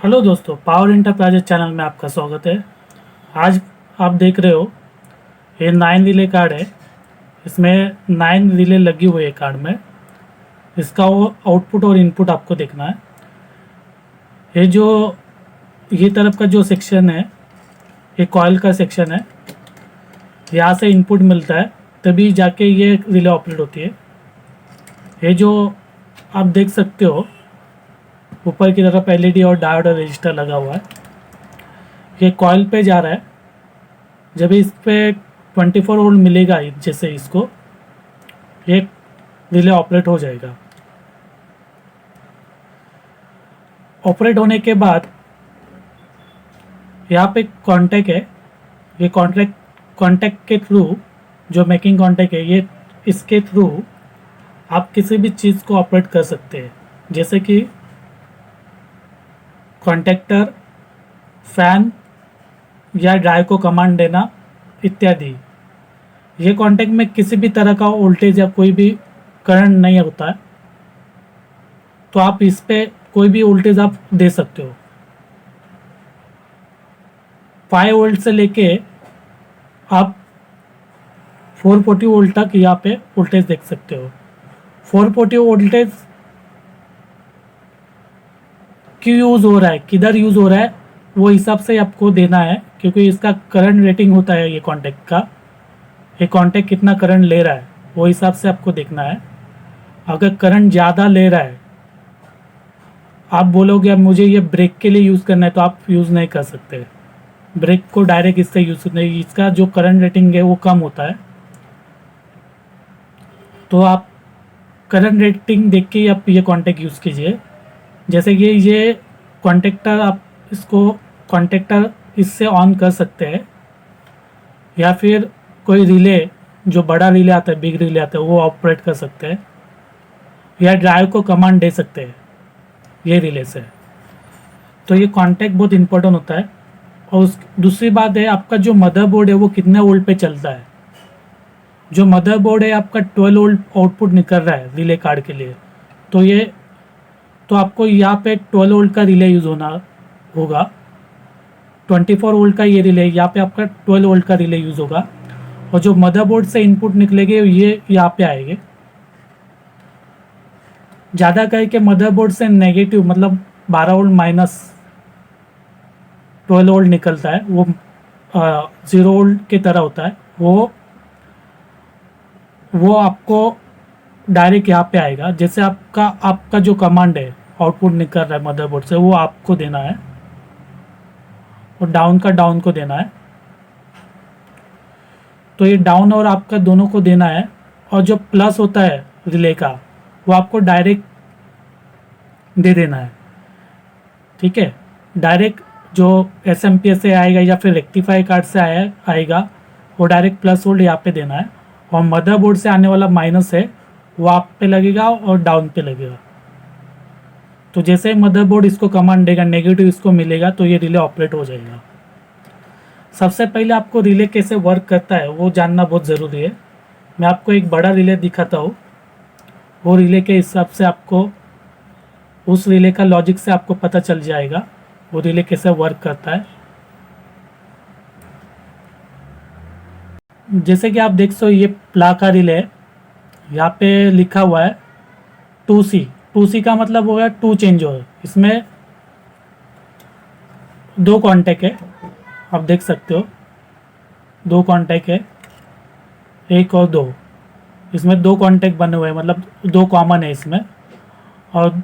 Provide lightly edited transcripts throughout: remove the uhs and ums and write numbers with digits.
Hello दोस्तों, power enterprises channel में आपका स्वागत है। आज आप देख रहे हो ये 9 रिले कार्ड है। इसमें 9 रिले लगी हुई है कार्ड में। इसका वो आउटपुट और इनपुट आपको देखना है। ये तरफ का जो सेक्शन है ये कॉइल का सेक्शन है। यहाँ से इनपुट मिलता है तभी जाके ये रिले ऑपरेट होती है। ये जो आप देख सकते हो ऊपर की तरफ एलईडी और डायोड और रजिस्टर लगा हुआ है। ये कॉइल पे जा रहा है। जब इस पे 24 वोल्ट मिलेगा जैसे इसको, ये रिले ऑपरेट हो जाएगा। ऑपरेट होने के बाद यहाँ पे कॉन्टैक्ट है। ये कॉन्टैक्ट के थ्रू जो मेकिंग कॉन्टैक्ट है, ये इसके थ्रू आप किसी भी चीज़ को ऑपरेट कर सकते हैं, जैसे कि कॉन्टैक्टर, फैन या ड्राइव को कमांड देना इत्यादि। ये कॉन्टैक्ट में किसी भी तरह का वोल्टेज या कोई भी करंट नहीं होता है, तो आप इस पे कोई भी वोल्टेज आप दे सकते हो। 5 वोल्ट से लेके आप 440 वोल्ट तक यहाँ पे वोल्टेज देख सकते हो। 440 वोल्टेज क्यों यूज़ हो रहा है, किधर यूज़ हो रहा है, वो हिसाब से आपको देना है, क्योंकि इसका करंट रेटिंग होता है ये कॉन्टैक्ट का। ये कॉन्टैक्ट कितना करंट ले रहा है वो हिसाब से आपको देखना है। अगर करंट ज़्यादा ले रहा है, आप बोलोगे अब मुझे ये ब्रेक के लिए यूज़ करना है, तो आप यूज़ नहीं कर सकते। ब्रेक को डायरेक्ट इससे यूज़ नहीं, इसका जो करंट रेटिंग है वो कम होता है। तो आप करंट रेटिंग देख के आप ये कॉन्टैक्ट यूज़ कीजिए। जैसे कि ये कॉन्टैक्टर, आप इसको कॉन्टैक्टर इससे ऑन कर सकते हैं, या फिर कोई रिले जो बड़ा रिले आता है, बिग रिले आता है, वो ऑपरेट कर सकते हैं, या ड्राइव को कमांड दे सकते हैं ये रिले से। तो ये कॉन्टैक्ट बहुत इंपॉर्टेंट होता है। और दूसरी बात है, आपका जो मदरबोर्ड है वो कितने वोल्ट पे चलता है। जो मदरबोर्ड है आपका 12 वोल्ट आउटपुट निकल रहा है रिले कार्ड के लिए, तो आपको यहाँ पे 12 वोल्ट का रिले यूज़ होना होगा। 24 वोल्ट का ये रिले, यहाँ पे आपका 12 वोल्ट का रिले यूज़ होगा। और जो मदरबोर्ड से इनपुट निकलेंगे ये यहाँ पे आएंगे। ज़्यादा करके मदरबोर्ड से नेगेटिव मतलब 12 वोल्ट माइनस 12 वोल्ट निकलता है, वो 0 वोल्ट की तरह होता है। वो आपको डायरेक्ट यहाँ पे आएगा। जैसे आपका जो कमांड है आउटपुट निकल रहा है मदरबोर्ड से, वो आपको देना है, और डाउन का डाउन को देना है। तो ये डाउन और आपका दोनों को देना है। और जो प्लस होता है रिले का, वो आपको डायरेक्ट दे देना है। ठीक है, डायरेक्ट जो SMPS से आएगा या फिर रेक्टिफाई कार्ड से आएगा, वो डायरेक्ट प्लस वोल्ट यहाँ पे देना है। और मदरबोर्ड से आने वाला माइनस है वो आप पे लगेगा और डाउन पे लगेगा। तो जैसे ही मदरबोर्ड इसको कमांड देगा, नेगेटिव इसको मिलेगा, तो ये रिले ऑपरेट हो जाएगा। सबसे पहले आपको रिले कैसे वर्क करता है वो जानना बहुत ज़रूरी है। मैं आपको एक बड़ा रिले दिखाता हूँ। वो रिले के हिसाब से आपको, उस रिले का लॉजिक से आपको पता चल जाएगा वो रिले कैसे वर्क करता है। जैसे कि आप देख सकते हो ये प्ला का रिले है। यहाँ पे लिखा हुआ है 2C। 2C का मतलब हो गया 2 चेंज ओवर। इसमें 2 कॉन्टैक्ट है, आप देख सकते हो 2 कॉन्टैक्ट है, 1 और 2। इसमें 2 कॉन्टैक्ट बने हुए हैं, मतलब 2 कॉमन है इसमें, और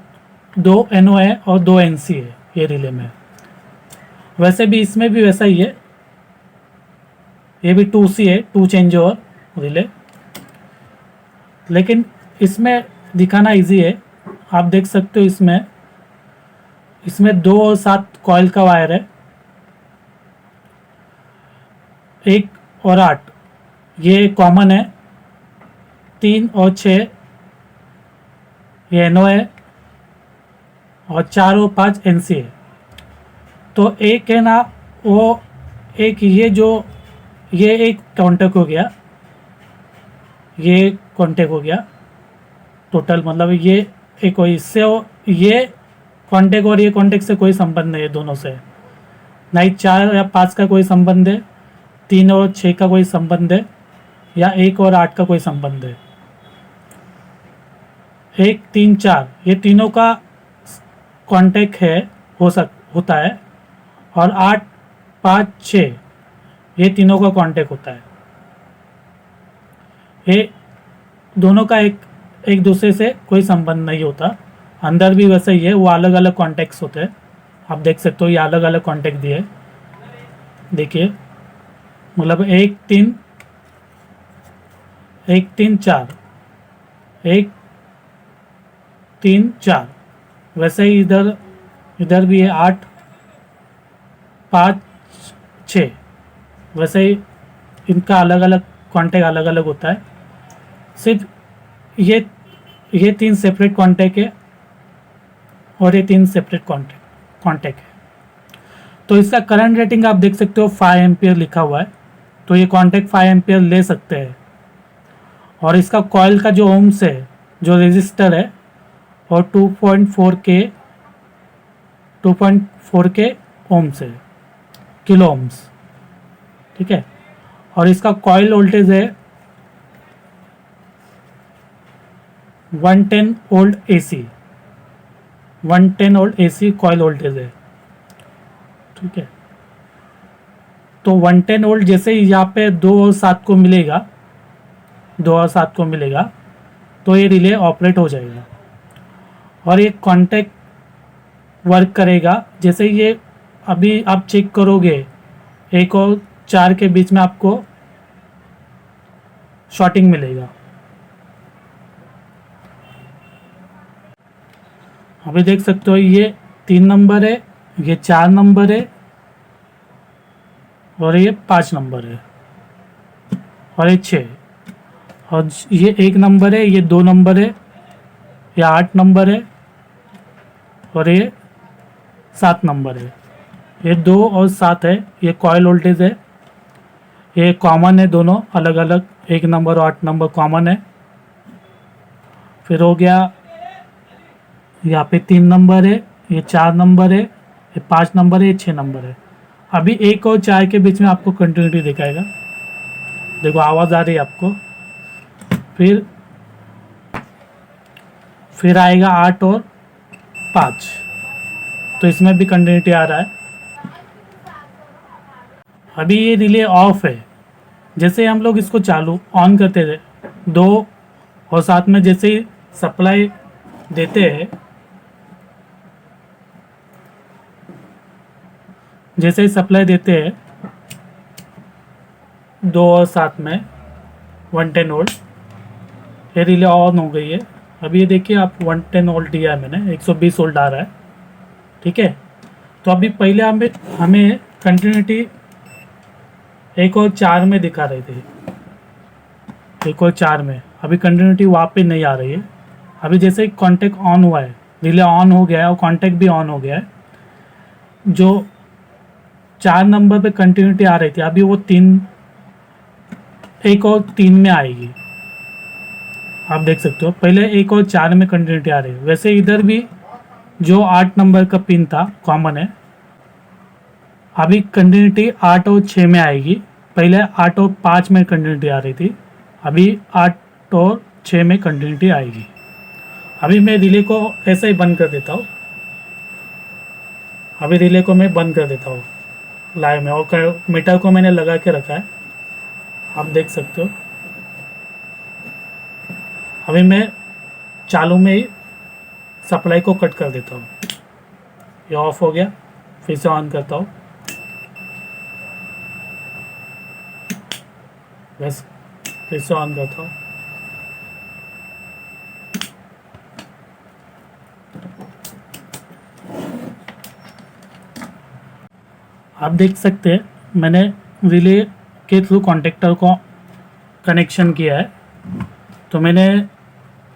2 NO है और 2 NC है ये रिले में। वैसे भी इसमें भी वैसा ही है, ये भी 2C है, 2 चेंज ओवर रिले। लेकिन इसमें दिखाना इजी है। आप देख सकते हो इसमें 2 और 7 कॉइल का वायर है, 1 और 8 ये कॉमन है, 3 और 6 ये NO है, और 4 और 5 NC है। तो एक है ना, वो एक ये एक कॉन्टैक्ट हो गया, ये कॉन्टैक्ट हो गया टोटल, मतलब ये एक इससे ये कॉन्टेक्ट और ये कॉन्टेक्ट से कोई संबंध नहीं है दोनों से, ना ही 4 या 5 का कोई संबंध है, 3 और 6 का कोई संबंध है, या 1 और 8 का कोई संबंध है। 1 3 4 ये तीनों का कॉन्टेक्ट है, होता है, और 8 5 6 ये तीनों का कॉन्टेक्ट होता है। ये दोनों का एक दूसरे से कोई संबंध नहीं होता। अंदर भी वैसे ही है, वो अलग अलग कॉन्टेक्ट्स होते हैं। आप देख सकते हो ये अलग अलग कॉन्टेक्ट दिए, देखिए, मतलब 1 3 4 1 3 4, वैसे ही इधर भी है 8 5 6, वैसे ही इनका अलग अलग कॉन्टेक्ट अलग अलग होता है। सिर्फ ये 3 सेपरेट कॉन्टेक्ट है और ये 3 सेपरेट कॉन्टेक्ट है। तो इसका करंट रेटिंग आप देख सकते हो 5 एम्पियर लिखा हुआ है, तो ये कॉन्टेक्ट 5 एम्पियर ले सकते हैं। और इसका कॉइल का जो ओम्स है, जो रेजिस्टर है, और 2.4 के ओम्स है, किलो ओम्स, ठीक है। और इसका कॉइल वोल्टेज है 110 volt AC, 110 volt AC coil voltage है, ठीक है। तो 110 वोल्ट जैसे ही यहाँ पे 2 और 7 को मिलेगा, 2 और 7 को मिलेगा, तो ये रिले ऑपरेट हो जाएगा और ये कॉन्टेक्ट वर्क करेगा। जैसे ये अभी आप चेक करोगे 1 और 4 के बीच में आपको शॉर्टिंग मिलेगा। अभी देख सकते हो ये 3 नंबर है, ये 4 नंबर है, और ये 5 नंबर है, और ये 6, और ये 1 नंबर है, ये 2 नंबर है, ये 8 नंबर है, और ये 7 नंबर है। ये 2 और 7 है, ये कॉइल वोल्टेज है, ये कॉमन है, दोनों अलग अलग, 1 नंबर और 8 नंबर कॉमन है। फिर हो गया यहाँ पे 3 नंबर है, ये 4 नंबर है, ये 5 नंबर है, ये 6 नंबर है। अभी 1 और 4 के बीच में आपको कंटिन्यूटी दिखाएगा, देखो आवाज़ आ रही है आपको। फिर आएगा 8 और 5, तो इसमें भी कंटिन्यूटी आ रहा है। अभी ये रिले ऑफ है, जैसे हम लोग इसको चालू ऑन करते थे 2 और 7 में जैसे ही सप्लाई देते हैं, जैसे ही सप्लाई देते हैं 2 और 7 में 110 वोल्ट, ये रिले ऑन हो गई है। अभी ये देखिए आप 110 वोल्ट दिया है मैंने, 120 वोल्ट आ रहा है, ठीक है। तो अभी पहले हमें कंटिन्यूटी 1 और 4 में दिखा रही थी, 1 और 4 में, अभी कंटिन्यूटी वहाँ पे नहीं आ रही है। अभी जैसे कॉन्टेक्ट ऑन हुआ है, रिले ऑन हो गया है और कॉन्टेक्ट भी ऑन हो गया है, जो 4 नंबर पे कंटिन्यूटी आ रही थी अभी वो 1 और 3 में आएगी। आप देख सकते हो पहले 1 और 4 में कंटिन्यूटी आ रही है। वैसे इधर भी जो 8 नंबर का पिन था कॉमन है, अभी कंटिन्यूटी 8 और 6 में आएगी। पहले 8 और 5 में कंटिन्यूटी आ रही थी, अभी 8 और 6 में कंटिन्यूटी आएगी। अभी मैं रिले को ऐसे ही बंद कर देता हूँ, अभी रिले को मैं बंद कर देता हूँ लाइव में, और मीटर को मैंने लगा के रखा है, आप देख सकते हो। अभी मैं चालू में ही सप्लाई को कट कर देता हूँ, ये ऑफ हो गया, फिर से ऑन करता हूँ, बस फिर से ऑन करता हूँ। आप देख सकते हैं मैंने रिले के थ्रू कॉन्टेक्टर को कनेक्शन किया है, तो मैंने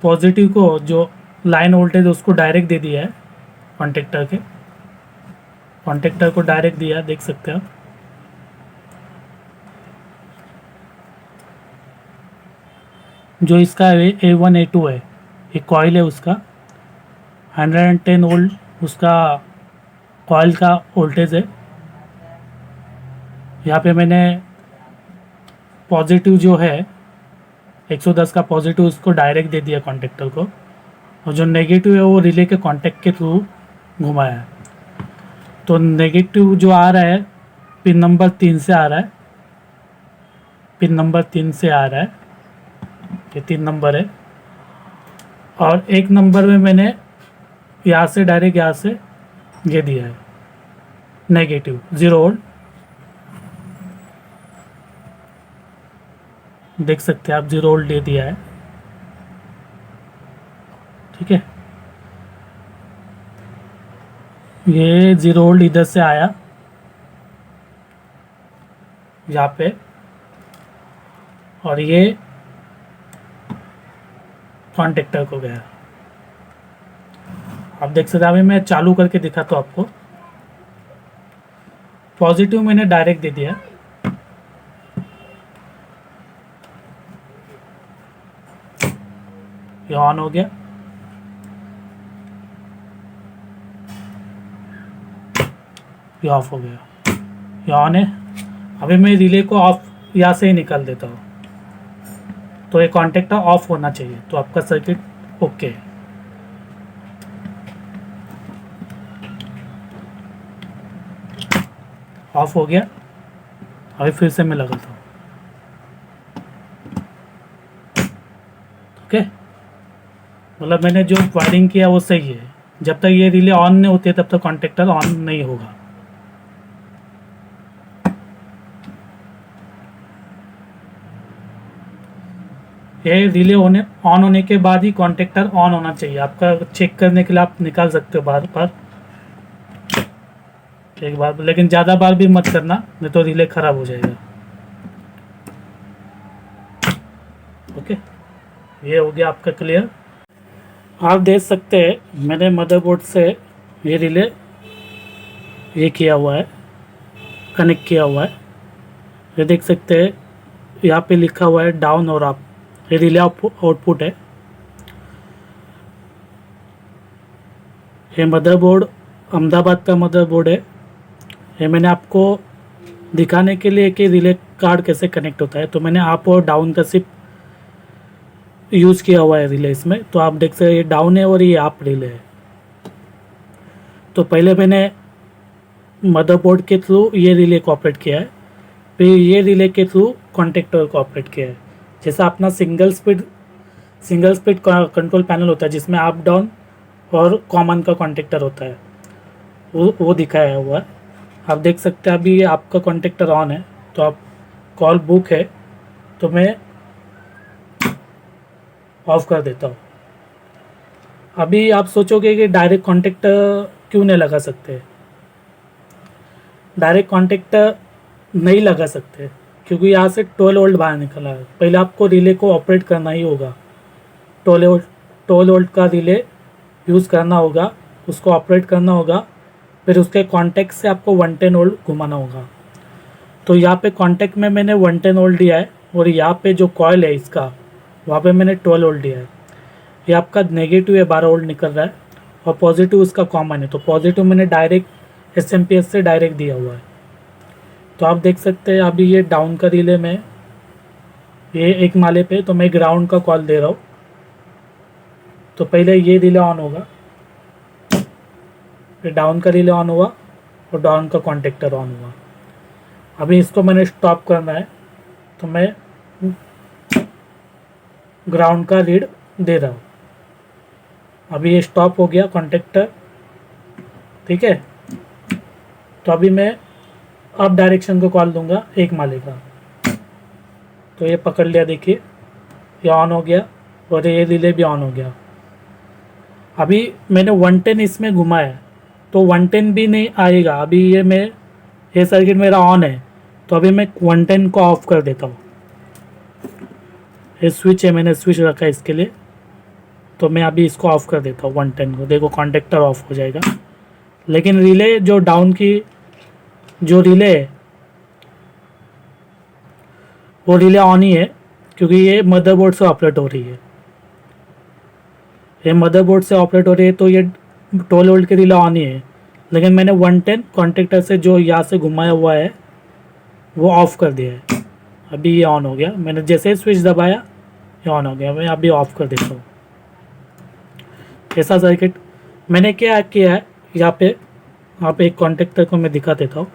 पॉजिटिव को जो लाइन वोल्टेज उसको डायरेक्ट दे दिया है, कॉन्टेक्टर को डायरेक्ट दिया, देख सकते हैं आप। जो इसका A1 A2 है, ये कॉइल है उसका 110 वोल्ट उसका कॉइल का वोल्टेज है। यहाँ पे मैंने पॉजिटिव जो है 110 का पॉजिटिव उसको डायरेक्ट दे दिया कॉन्टेक्टर को, और जो नेगेटिव है वो रिले के कॉन्टेक्ट के थ्रू घुमाया है। तो नेगेटिव जो आ रहा है पिन नंबर 3 से आ रहा है, पिन नंबर 3 से आ रहा है, ये 3 नंबर है। और एक नंबर में मैंने यहाँ से डायरेक्ट यहाँ से ये दिया है नेगेटिव 0 वोल्ट, देख सकते हैं आप 0 वोल्ट दे दिया है। ठीक है, ये 0 वोल्ट इधर से आया यहाँ पे, और ये कॉन्टेक्टर को गया। आप देख सकते हैं, अभी मैं चालू करके दिखाता हूँ आपको। पॉजिटिव मैंने डायरेक्ट दे दिया, ये ऑन हो गया, ये ऑफ हो गया, ये ऑन है। अभी मैं रिले को ऑफ यहाँ से ही निकाल देता हूँ, तो ये कॉन्टेक्टर ऑफ होना चाहिए, तो आपका सर्किट ओके है। ऑफ हो गया, अभी फिर से मैं लगाता हूँ। ओके, मतलब मैंने जो वायरिंग किया वो सही है। जब तक ये रिले ऑन नहीं होती है तब तक कॉन्टेक्टर ऑन नहीं होगा। ये रिले ऑन होने के बाद ही कॉन्टेक्टर ऑन होना चाहिए। आपका चेक करने के लिए आप निकाल सकते हो बार बार, एक बार, लेकिन ज़्यादा बार भी मत करना, नहीं तो रिले ख़राब हो जाएगा। ओके, ये हो गया आपका क्लियर। आप देख सकते हैं मैंने मदरबोर्ड से ये रिले ये किया हुआ है, कनेक्ट किया हुआ है। ये देख सकते हैं यहाँ पे लिखा हुआ है डाउन और अप, ये रिले आउटपुट है। ये मदरबोर्ड अहमदाबाद का मदरबोर्ड है। ये मैंने आपको दिखाने के लिए कि रिले कार्ड कैसे कनेक्ट होता है, तो मैंने अप और डाउन का सिर्फ यूज़ किया हुआ है रिले इसमें। तो आप देख सकते हैं ये डाउन है और ये अप रिले है। तो पहले मैंने मदरबोर्ड के थ्रू ये रिले को ऑपरेट किया है, फिर ये रिले के थ्रू कॉन्टेक्टर को ऑपरेट किया है। जैसा अपना सिंगल स्पीड कंट्रोल पैनल होता है जिसमें अप डाउन और कॉमन का कॉन्टेक्टर होता है, वो दिखाया हुआ है। आप देख सकते हैं अभी आपका कॉन्टेक्टर ऑन है, तो आप कॉल बुक है तो मैं ऑफ कर देता हूँ। अभी आप सोचोगे कि डायरेक्ट कॉन्टेक्टर क्यों नहीं लगा सकते। डायरेक्ट कॉन्टेक्टर नहीं लगा सकते क्योंकि यहाँ से 12 वोल्ट बाहर निकला है। पहले आपको रिले को ऑपरेट करना ही होगा, 12 वोल्ट का रिले यूज़ करना होगा, उसको ऑपरेट करना होगा, फिर उसके कॉन्टेक्ट से आपको 110 वोल्ट घुमाना होगा। तो यहाँ पे कॉन्टेक्ट में मैंने 110 वोल्ट दिया है, और यहाँ पे जो कॉयल है इसका वहाँ पे मैंने 12 वोल्ट दिया है। ये आपका नेगेटिव है 12 वोल्ट निकल रहा है, और पॉजिटिव इसका कॉमन है, तो पॉजिटिव मैंने डायरेक्ट एसएमपीएस से डायरेक्ट दिया हुआ है। तो आप देख सकते हैं अभी ये डाउन का रिले में ये एक माले पे, तो मैं ग्राउंड का कॉल दे रहा हूँ। तो पहले ये रिले ऑन होगा, फिर डाउन का रिले ऑन हुआ और डाउन का कॉन्टेक्टर ऑन हुआ। अभी इसको मैंने स्टॉप करना है, तो मैं ग्राउंड का रीड दे रहा हूँ। अभी ये स्टॉप हो गया कॉन्टेक्टर, ठीक है। तो अभी मैं अप डायरेक्शन को कॉल दूंगा एक माले का, तो ये पकड़ लिया, देखिए ये ऑन हो गया और ये रिले भी ऑन हो गया। अभी मैंने 110 इसमें घुमाया तो 110 भी नहीं आएगा। अभी ये सर्किट मेरा ऑन है, तो अभी मैं 110 को ऑफ कर देता हूँ। ये स्विच है, मैंने स्विच रखा है इसके लिए, तो मैं अभी इसको ऑफ कर देता हूँ 110 को। देखो कॉन्टेक्टर ऑफ हो जाएगा, लेकिन रिले जो डाउन की जो रिले है वो रिले ऑन ही है, क्योंकि ये मदरबोर्ड से ऑपरेट हो रही है। ये मदरबोर्ड से ऑपरेट हो रही है, तो ये 12 वोल्ट के रिले ऑन ही है, लेकिन मैंने 110 कॉन्टेक्टर से जो यहाँ से घुमाया हुआ है वो ऑफ़ कर दिया है। अभी ये ऑन हो गया, मैंने जैसे ही स्विच दबाया ये ऑन हो गया। मैं अभी ऑफ़ कर देता हूँ। ऐसा सर्किट मैंने क्या किया है, यहाँ पे एक कॉन्टेक्टर को मैं दिखा देता हूँ।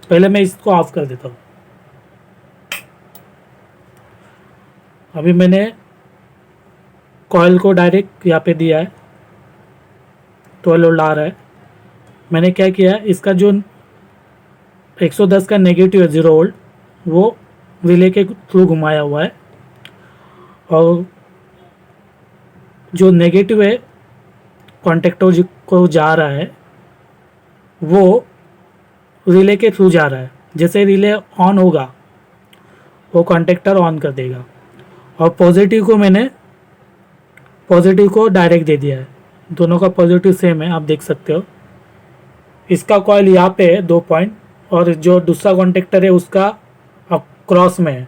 पहले मैं इसको ऑफ़ कर देता हूँ। अभी मैंने कॉइल को डायरेक्ट यहाँ पे दिया है, 12 वोल्ट आ रहा है। मैंने क्या किया है, इसका जो 110 का नेगेटिव है 0 वोल्ट, वो रिले के थ्रू घुमाया हुआ है, और जो नेगेटिव है कॉन्टेक्टर को जा रहा है वो रिले के थ्रू जा रहा है। जैसे रिले ऑन होगा वो कॉन्टेक्टर ऑन कर देगा, और पॉजिटिव को डायरेक्ट दे दिया है। दोनों का पॉजिटिव सेम है, आप देख सकते हो। इसका कॉइल यहाँ पे है 2 पॉइंट, और जो दूसरा कॉन्टेक्टर है उसका क्रॉस में है।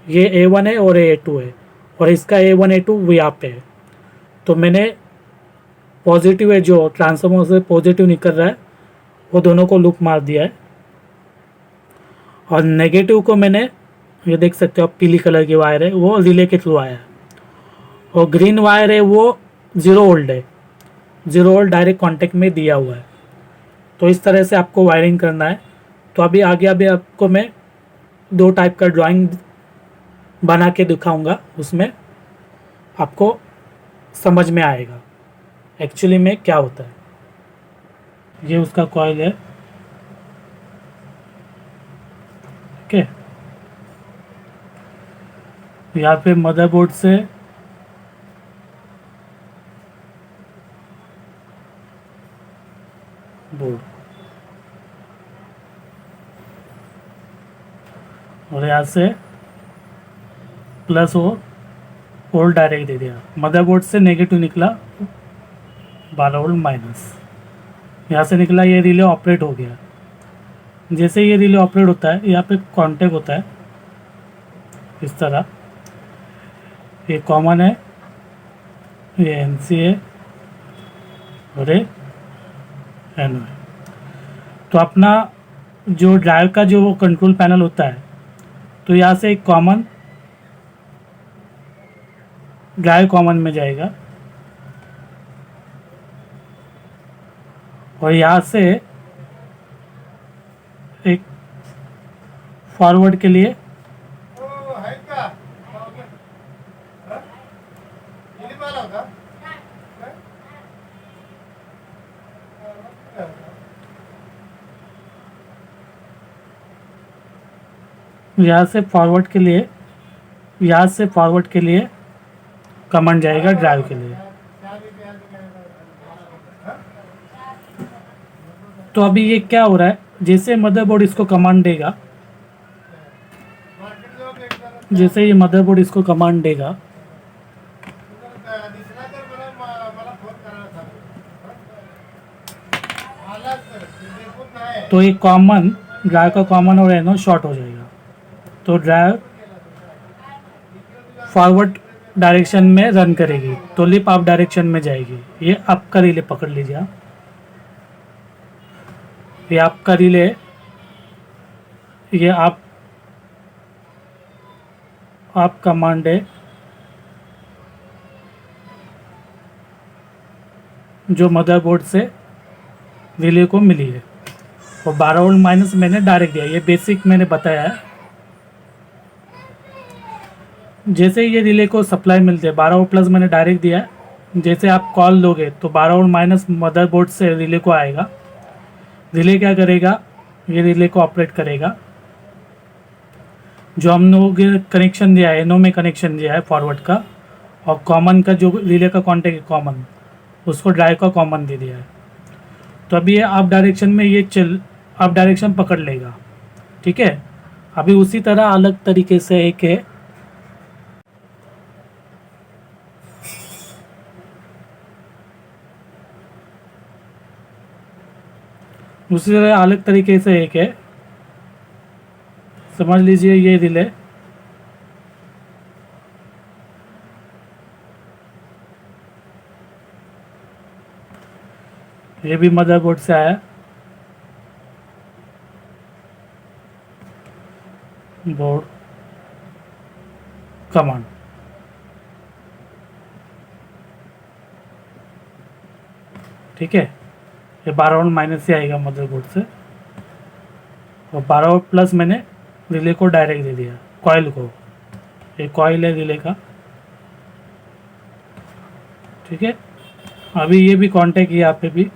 ये A1 है और A2 है, और इसका A1 A2 वो यहाँ पे है। तो मैंने पॉजिटिव है, जो ट्रांसफार्मर से पॉजिटिव निकल रहा है, वो दोनों को लूप मार दिया है। और नेगेटिव को मैंने, ये देख सकते हो आप, पीली कलर की वायर है वो रिले के थ्रू आया है, और ग्रीन वायर है वो 0 वोल्ट है, 0 वोल्ट डायरेक्ट कॉन्टेक्ट में दिया हुआ है। तो इस तरह से आपको वायरिंग करना है। तो अभी आपको मैं 2 टाइप का ड्राइंग बना के दिखाऊंगा, उसमें आपको समझ में आएगा एक्चुअली में क्या होता है। ये उसका कॉइल है, ठीक है। यहाँ पे मदरबोर्ड से बोर्ड, और यहाँ से प्लस वो वोल्ट डायरेक्ट दे दिया। मदरबोर्ड से नेगेटिव निकला 12 वोल्ट माइनस, यहाँ से निकला, ये रिले ऑपरेट हो गया। जैसे ये रिले ऑपरेट होता है, यहाँ पे कांटेक्ट होता है इस तरह, ये कॉमन है, ये NC है और ये NO है। तो अपना जो ड्राइव का जो कंट्रोल पैनल होता है, तो यहाँ से एक कॉमन ड्राइव कॉमन में जाएगा, और यहाँ से एक फॉरवर्ड के लिए यहाँ से फॉरवर्ड के लिए कमांड जाएगा ड्राइव के लिए। तो अभी ये क्या हो रहा है, जैसे मदरबोर्ड इसको कमांड देगा, जैसे ये मदरबोर्ड इसको कमांड देगा, तो ये कॉमन ड्राइव का कॉमन और NO शॉर्ट हो जाएगा। तो ड्राइव फॉरवर्ड डायरेक्शन में रन करेगी, तो लिप अप डायरेक्शन में जाएगी। ये आपका रिले पकड़ लीजिए आप, ये आपका रिले, ये आप कमांड है जो मदरबोर्ड से रिले को मिली है, और 12 वोल्ट माइनस मैंने डायरेक्ट दिया। ये बेसिक मैंने बताया है। जैसे ये रिले को सप्लाई मिलती है, 12 वोल्ट प्लस मैंने डायरेक्ट दिया है। जैसे आप कॉल दोगे तो 12 वोल्ट माइनस मदरबोर्ड से रिले को आएगा। रिले क्या करेगा, ये रिले को ऑपरेट करेगा। जो हम लोग कनेक्शन दिया है, NO में कनेक्शन दिया है फॉरवर्ड का, और कॉमन का जो रिले का कॉन्टेक्ट है कॉमन, उसको ड्राइव का कॉमन दे दिया है। तो अभी ये अप डायरेक्शन में ये अप डायरेक्शन पकड़ लेगा, ठीक है। अभी उसी तरह अलग तरीके से एक है, उसी तरह अलग तरीके से एक है, समझ लीजिए ये रिले, ये भी मदरबोर्ड से आया, बोर्ड कमांड। ठीक है, ये 12 वोल्ट माइनस से आएगा मदरबोर्ड से, और 12 वोल्ट प्लस मैंने रिले को डायरेक्ट दे दिया, कॉइल को। ये कॉइल है रिले का। ठीक है, अभी ये भी कांटेक्ट, यहाँ पे भी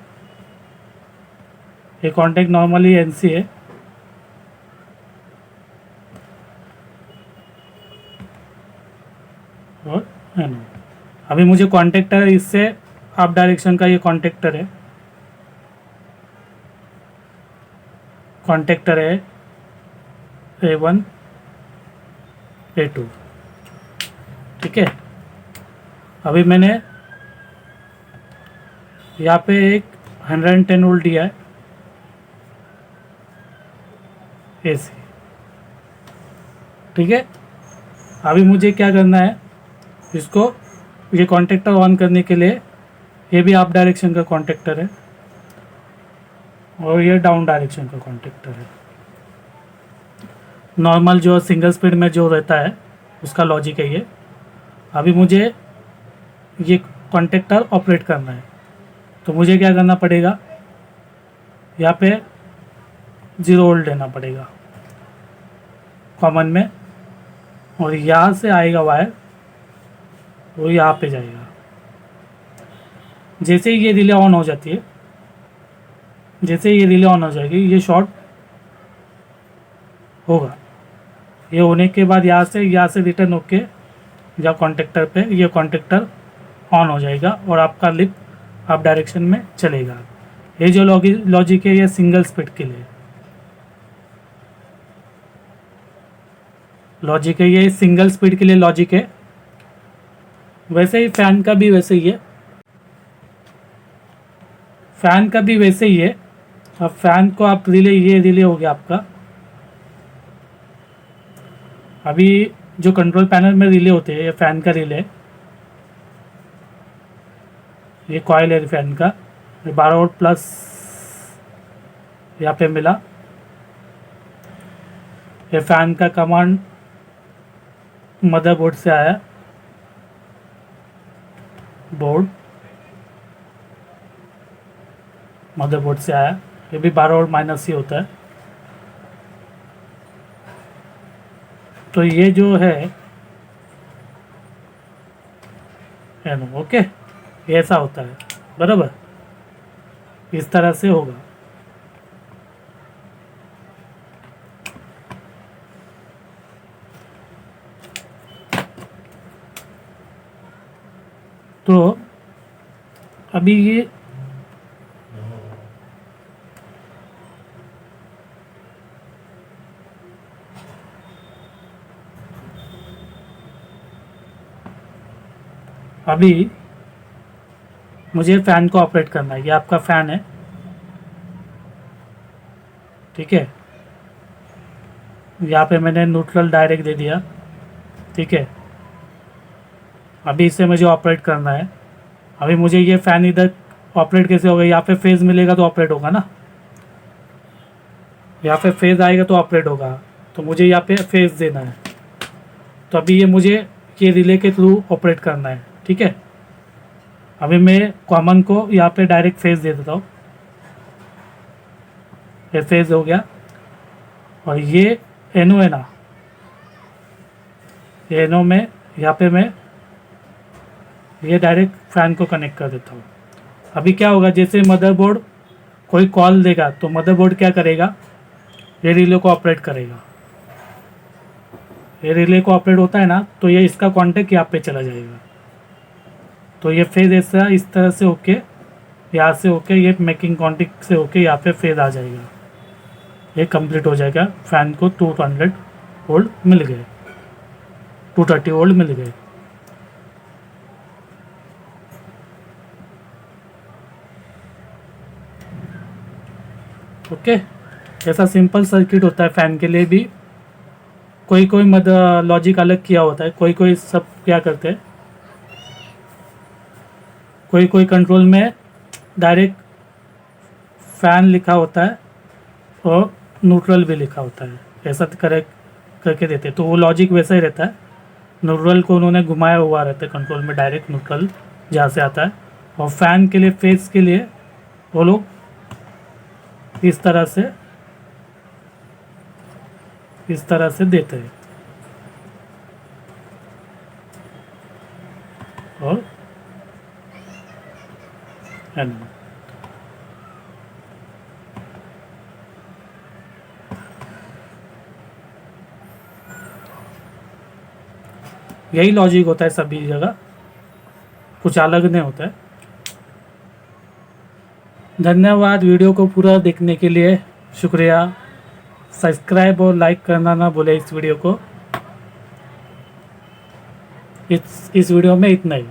ये कांटेक्ट नॉर्मली एनसी है। और है ना, अभी मुझे कांटेक्टर इससे अप डायरेक्शन का, ये कांटेक्टर है, कांटेक्टर है A1 A2। ठीक है, अभी मैंने यहाँ पे एक 110 वोल्ट दिया है AC। ठीक है, अभी मुझे क्या करना है, इसको, ये कांटेक्टर ऑन करने के लिए, ये भी अप डायरेक्शन का कांटेक्टर है और ये डाउन डायरेक्शन का कांटेक्टर है। नॉर्मल जो सिंगल स्पीड में जो रहता है उसका लॉजिक है ये। अभी मुझे ये कांटेक्टर ऑपरेट करना है, तो मुझे क्या करना पड़ेगा, यहाँ पे 0 वोल्ट देना पड़ेगा कॉमन में, और यहाँ से आएगा वायर, वो यहाँ पे जाएगा। जैसे ही ये रिले ऑन हो जाती है, जैसे ये रिले ऑन हो जाएगी, ये शॉर्ट होगा। ये होने के बाद यहाँ से रिटर्न होके या कॉन्टेक्टर पे, ये कॉन्टेक्टर ऑन हो जाएगा और आपका लिप अप डायरेक्शन में चलेगा। ये जो लॉजिक है, ये सिंगल स्पीड के लिए लॉजिक है, ये सिंगल स्पीड के लिए लॉजिक है। वैसे ही फैन का भी वैसे ही है, फैन का भी वैसे ही है। अब फैन को आप रिले, ये रिले हो गया आपका। अभी जो कंट्रोल पैनल में रिले होते हैं, ये फैन का रिले, ये कॉइल है फैन का, 12 वोल्ट प्लस यहाँ पे मिला। ये फैन का कमांड मदरबोर्ड से आया, बोर्ड मदरबोर्ड से आया। ये भी 12 वोल्ट माइनस ही होता है। तो ये जो है ना, ओके, ये ऐसा होता है, बराबर, इस तरह से होगा। तो अभी ये अभी मुझे फ़ैन को ऑपरेट करना है। ये आपका फ़ैन है, ठीक है। यहाँ पे मैंने न्यूट्रल डायरेक्ट दे दिया, ठीक है। अभी इसे मुझे ऑपरेट करना है। अभी मुझे ये फ़ैन इधर ऑपरेट कैसे होगा, यहाँ पे फेज़ मिलेगा तो ऑपरेट होगा ना, यहाँ पे फेज़ आएगा तो ऑपरेट होगा। तो मुझे यहाँ पे फेज़ देना है। तो अभी ये मुझे ये रिले के थ्रू ऑपरेट करना है, ठीक है। अभी मैं कॉमन को यहाँ पे डायरेक्ट फेज़ दे देता हूँ, ये फेज़ हो गया। और ये एनो है ना, ये एनो में यहाँ पे मैं ये डायरेक्ट फ़ैन को कनेक्ट कर देता हूँ। अभी क्या होगा, जैसे मदरबोर्ड कोई कॉल देगा तो मदरबोर्ड क्या करेगा, ये रिले को ऑपरेट करेगा। ये रिले को ऑपरेट होता है ना, तो ये इसका कॉन्टेक्ट यहाँ पे चला जाएगा। तो ये फेज़ ऐसा इस तरह से होके, यहाँ से होके, ये मेकिंग कॉन्टेक्ट से होके यहाँ पे फेज़ आ जाएगा। ये कंप्लीट हो जाएगा। फ़ैन को 200 वोल्ट मिल गए, 230 वोल्ट मिल गए। ओके, ऐसा सिंपल सर्किट होता है फ़ैन के लिए भी। कोई कोई लॉजिक अलग किया होता है, कोई कोई सब क्या करते हैं, कोई कोई कंट्रोल में डायरेक्ट फैन लिखा होता है और न्यूट्रल भी लिखा होता है, ऐसा करेक्ट करके देते हैं। तो वो लॉजिक वैसा ही रहता है, न्यूट्रल को उन्होंने घुमाया हुआ रहता है कंट्रोल में, डायरेक्ट न्यूट्रल जहाँ से आता है। और फैन के लिए, फेस के लिए वो लोग इस तरह से देते हैं। और यही लॉजिक होता है सभी जगह, कुछ अलग नहीं होता है। धन्यवाद वीडियो को पूरा देखने के लिए, शुक्रिया। सब्सक्राइब और लाइक करना ना भूले इस वीडियो को। इस वीडियो में इतना ही।